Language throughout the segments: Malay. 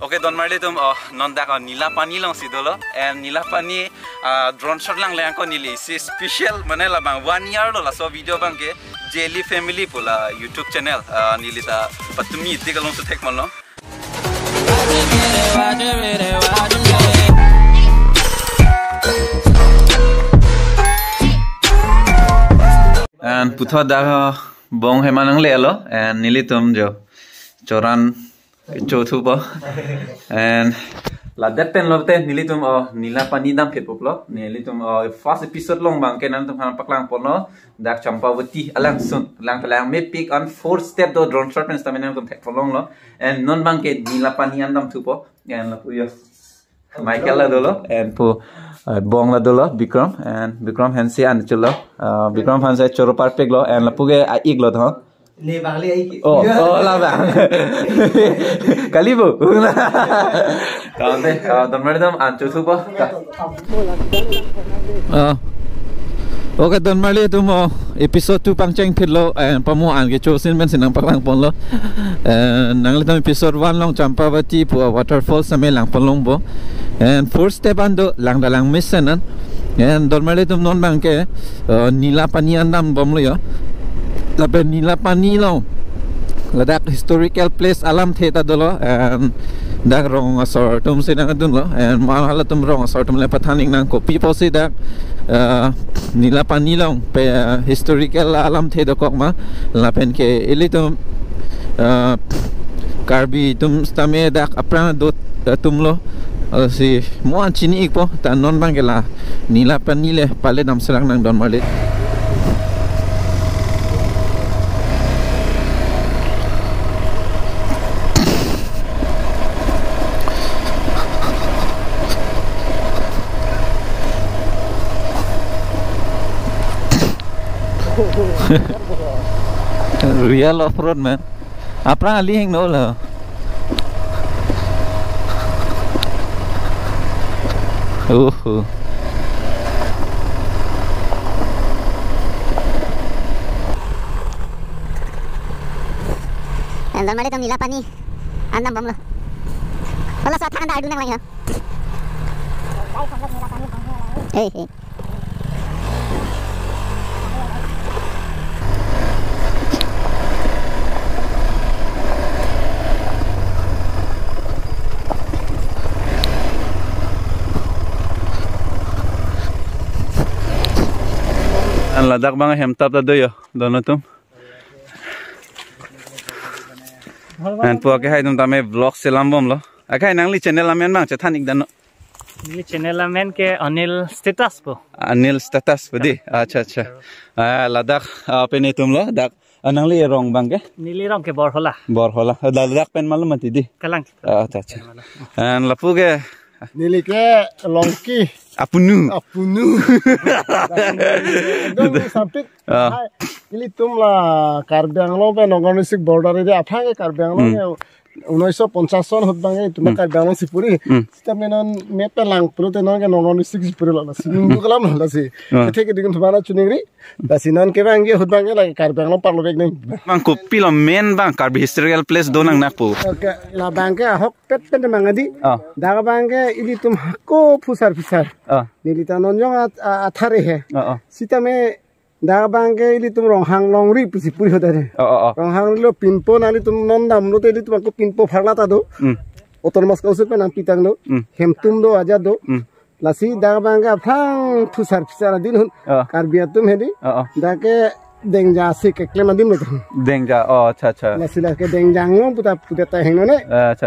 Oke, don marli tum non dak nila pani long sidolo and nila pani drone shot lang lang ko nili si special manela bang 1 year lo la so video bang ke Jelly Family pula YouTube channel nili ta patumi tigalong su tek malno and putha da bong hemanang le alo and nili tum jo choran chothu po and la that pen lovte nili tum nila pani dam phet poplo nili tum first episode long bang kenan tum han paklang pono dak champawati alang sun lang talang me pick on 4 step do drone shot pen stamina tum phet polong lo and non bang ke nila pani andam thu po and la puyo Michael la dolo and pu bong la dolo Bikram and Bikram hansi an chulo Bikram hanse choro perfect lo and la puge ik lo tho Le bang le ai. Oh la bang. Kalibu. Kaunte, don madam anchu supo. Okay, don mali tu mo episode 2 pangcheng phitlo pamu an ge chosin men sinang paklang ponlo. Nang le episode 1 long Champawati pu waterfall same lang ponlong bo. And first step ando lang dalang mission an. And don mali tu non bang ke nila pani andam bomlo yo. Laban nila pani lo ladak historical place alam theta dolo and dak rong asor tum sinang dun lo and mahala tum rong asor tum le pathaning nang ko people say dak nila pani lo pe historical alam theta kok ma lapen ke elitum karbi tum stame dak apra dot tum lo si mo an chini ikpo ta non bangela nila pani le pale dam serang nang don malit real off-road man apra ali hing no la dan mali tam nila pani andam bom lo wala sa thang da adu nang lang ha hey hey an ladak bang hem tap da doyo dono tum and po ke hai tum tame vlog selam bom lo akai nangli channel amen bang chathan ik dano Ini channel amen ke Anil status po. Anil status budi acha acha ladak pene tum lo dak anangli rong bang ke Nili rong ke bor hola ladak pen malum mati di kalang acha acha and lapu ke Nili ke longki apunu Dong sampit Nili tum la Karbianglo pe Nonganisik border area apha ke Karbianglo 1950 son hot bangai tuma Karbianglo sipuri sita menon mepe lang pulo te non ke Nonganisik sipuri la sinungu kalam la si ethe ke digun thumana chuningri da sinan ke bangi hot bangai la Karbianglo parlo bek nei bang ko pilo men bang karbi historical place donang nakpo okay la bange hok pet mangadi daga bange ili tum hakko phusar Nili tanon jong athare he sita me daga bange ili tum rong hang long ri pusipuri hodare rong hang lo pinpo nali tum non dam lo te ili tum ko pinpo phagla ta do otor mas kausu pe nam pitang do hem tum do aja do lasi daga bange phang phusar din hun karbia tum hedi dake dengja se ke klema dim lo dengja acha lasi la ke dengjang lo puta ta hengno ne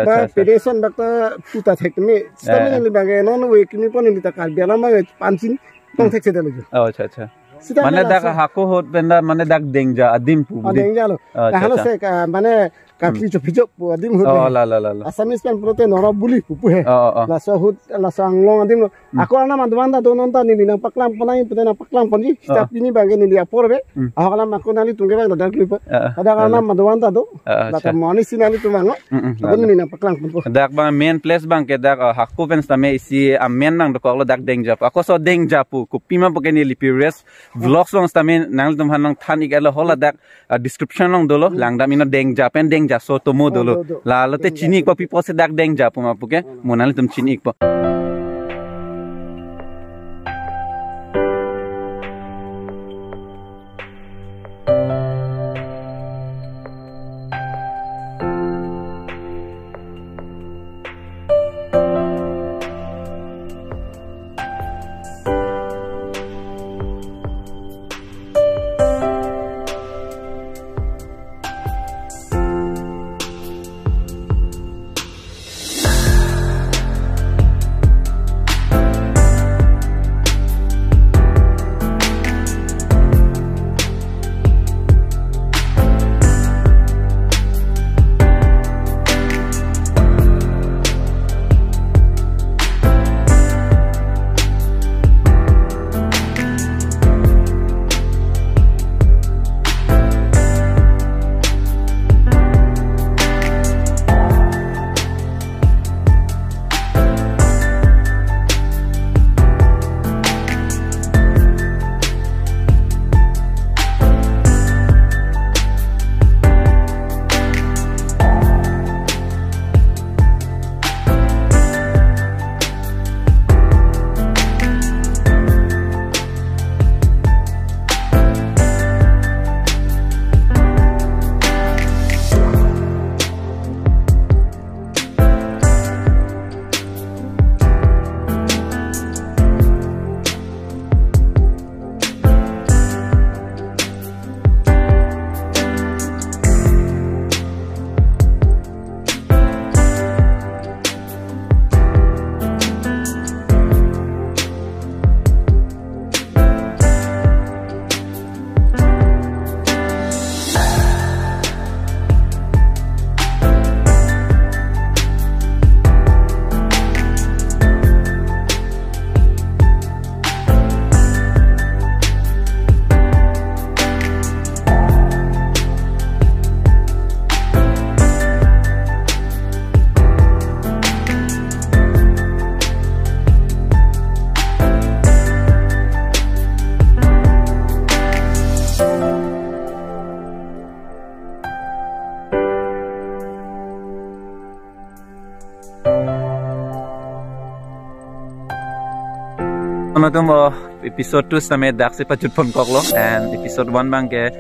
ba pedeson bakta puta thek me stamina li bange non we kimi pon li ta karbia la ma pancin tong thek se de lo acha mane dak hako hot benda mane dak dengja adim pu dengja lo halo se mane kakli chopijop adim hut la asamis pen prote nora buli pupu he la so hut la sanglong adim ako ana mandwanda donon ta ni nang paklam panai putena paklam ponji stap ini bange ni dia porbe ahala makona ni tungge bang dan klip ada kana mandwanda do la ta moni sinali tumango adon ni nang paklam ponpo dak bang main place bang ke dak hakku pen stame isi amen bang ko lo dak dengja ako so dengja pu ku pima pokeni lipires vlogs long stame nang tum hanang thani galo hola dak description long dolo langdam ina dengja pen deng deng ja so tomo dolo la lote chini ko pipo se dak deng ja puma puke monali tum chini ko episode 2 sampai dak se pachut pon koklo and episode 1 bangke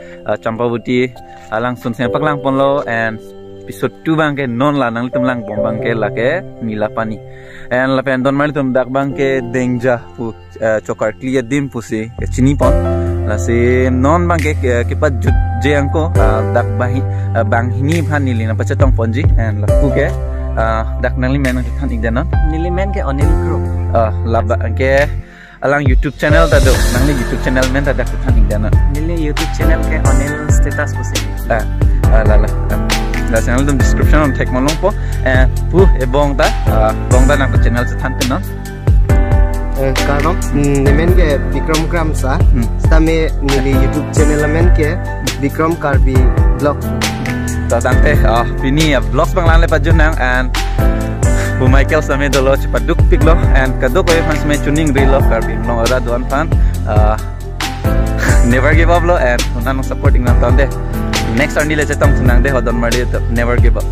Champavuti alang sun sem paklang ponlo and episode 2 bangke non la nang tum lang bom bangke lake nilapani and lapen don mal tum dak bangke dengja pu chokar clear dim pusi chini pon la se non bangke ke pat jut je angko dak bahi bang hini phan nili na pachatong ponji and la pu ke dak nangli men than igdana nili men ke Anil group laba ke alang YouTube channel tado nangli YouTube channel men tada kutan igdana nili YouTube channel ke Anil status pusi la channel dum description on tek molong po pu ebong ta nang channel se than non karom nemen ke Bikram Kram sa stame nili YouTube channel men ke Bikram Karbi blog ta dante pini vlogs banglan le pajunang and Bu Michael same dolo cepat duk piklo and kaduk oi fans me tuning rilo karbin long ada duan fan never give up lo and unan supporting na tonde next andile chetong tunang de hodon mari never give up